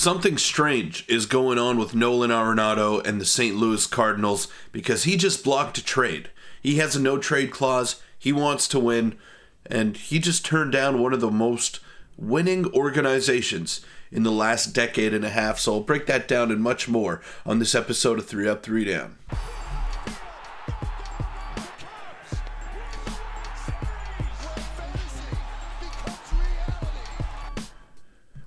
Something strange is going on with Nolan Arenado and the St. Louis Cardinals because he just blocked a trade. He has a no-trade clause, he wants to win, and he just turned down one of the most winning organizations in the last decade and a half. So I'll break that down and much more on this episode of 3 Up, 3 Down.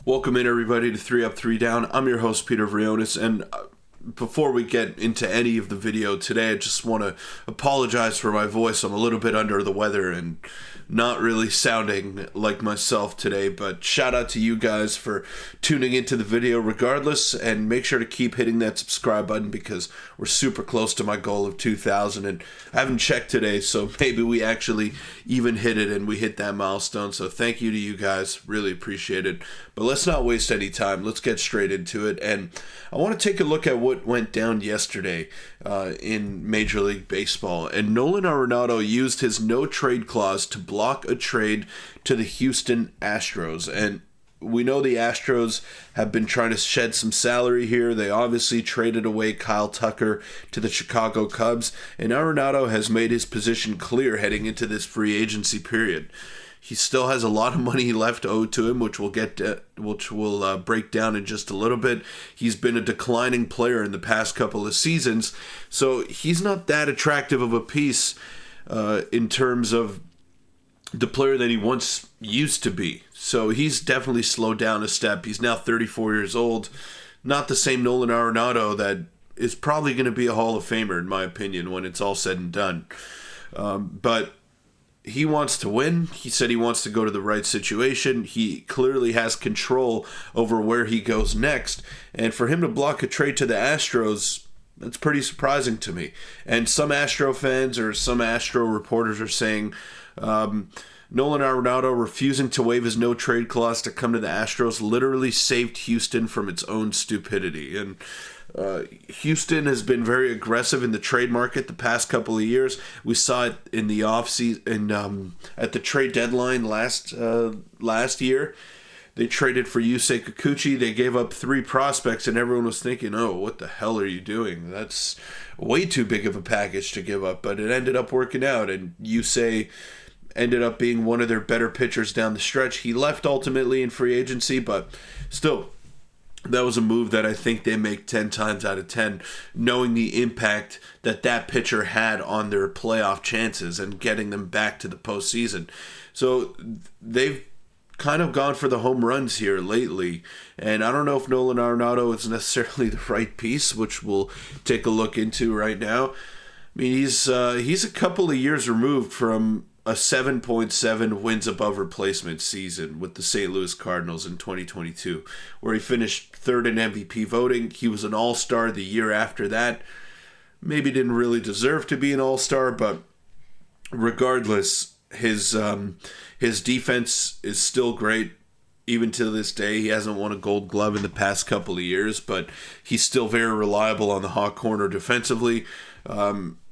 Welcome in, everybody, to 3 Up, 3 Down. I'm your host, Peter Vryonis, and before we get into any of the video today, I just want to apologize for my voice. I'm a little bit under the weather and not really sounding like myself today, but shout out to you guys for tuning into the video regardless, and make sure to keep hitting that subscribe button because we're super close to my goal of 2,000, and I haven't checked today, so maybe we actually even hit it and we hit that milestone. So thank you to you guys, really appreciate it. But let's not waste any time. Let's get straight into it. And I want to take a look at what went down yesterday in Major League Baseball. And Nolan Arenado used his no-trade clause to block a trade to the Houston Astros. And we know the Astros have been trying to shed some salary here. They obviously traded away Kyle Tucker to the Chicago Cubs. And Arenado has made his position clear heading into this free agency period. He still has a lot of money left owed to him, which we'll break down in just a little bit. He's been a declining player in the past couple of seasons, so he's not that attractive of a piece in terms of the player that he once used to be. So he's definitely slowed down a step. He's now 34 years old. Not the same Nolan Arenado that is probably going to be a Hall of Famer, in my opinion, when it's all said and done. But he wants to win. He said he wants to go to the right situation. He clearly has control over where he goes next. And for him to block a trade to the Astros, that's pretty surprising to me. And some Astro fans or some Astro reporters are saying Nolan Arenado refusing to waive his no-trade clause to come to the Astros literally saved Houston from its own stupidity. And Houston has been very aggressive in the trade market the past couple of years. We saw it in the offseason, at the trade deadline last year. They traded for Yusei Kikuchi. They gave up 3 prospects, and everyone was thinking, oh, what the hell are you doing? That's way too big of a package to give up. But it ended up working out, and Yusei ended up being one of their better pitchers down the stretch. He left ultimately in free agency, but still, that was a move that I think they make 10 times out of 10, knowing the impact that that pitcher had on their playoff chances and getting them back to the postseason. So they've kind of gone for the home runs here lately, and I don't know if Nolan Arenado is necessarily the right piece, which we'll take a look into right now. I mean, he's a couple of years removed from a 7.7 wins above replacement season with the St. Louis Cardinals in 2022, where he finished 3rd in MVP voting. He was an all-star the year after that. Maybe didn't really deserve to be an all-star, but regardless, his defense is still great. Even to this day, he hasn't won a Gold Glove in the past couple of years, but he's still very reliable on the hot corner defensively.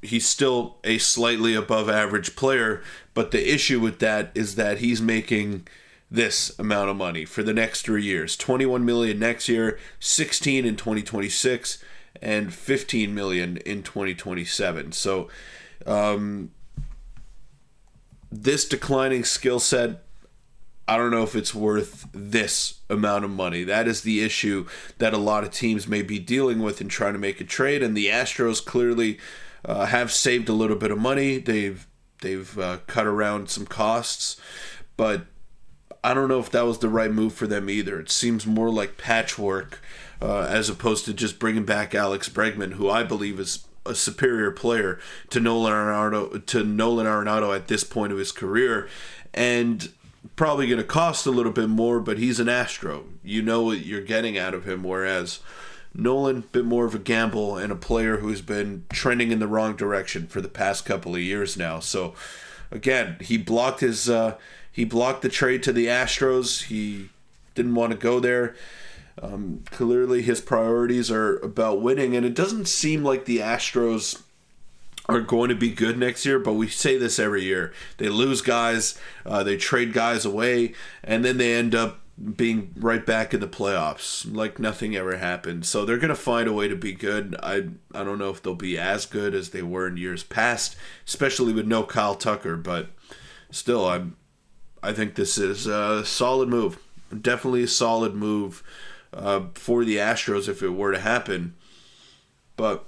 He's still a slightly above average player, but the issue with that is that he's making this amount of money for the next 3 years. $21 million next year, $16 in 2026, and $15 million in 2027. So this declining skill set, I don't know if it's worth this amount of money. That is the issue that a lot of teams may be dealing with in trying to make a trade, and the Astros clearly have saved a little bit of money. They've cut around some costs, but I don't know if that was the right move for them either. It seems more like patchwork as opposed to just bringing back Alex Bregman, who I believe is a superior player to Nolan Arenado at this point of his career, and probably going to cost a little bit more, but he's an Astro. You know what you're getting out of him, whereas Nolan, a bit more of a gamble and a player who's been trending in the wrong direction for the past couple of years now. So, again, he blocked the trade to the Astros. He didn't want to go there. Clearly, his priorities are about winning, and it doesn't seem like the Astros are going to be good next year, but we say this every year. They lose guys, they trade guys away, and then they end up being right back in the playoffs like nothing ever happened. So they're going to find a way to be good. I don't know if they'll be as good as they were in years past, especially with no Kyle Tucker, but still I think this is a solid move. Definitely a solid move for the Astros if it were to happen. But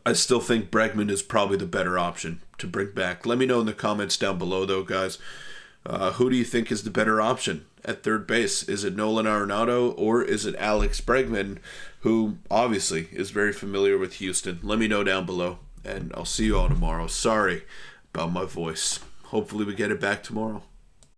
I still think Bregman is probably the better option to bring back. Let me know in the comments down below, though, guys. Who do you think is the better option at third base? Is it Nolan Arenado or is it Alex Bregman, who obviously is very familiar with Houston? Let me know down below, and I'll see you all tomorrow. Sorry about my voice. Hopefully we get it back tomorrow.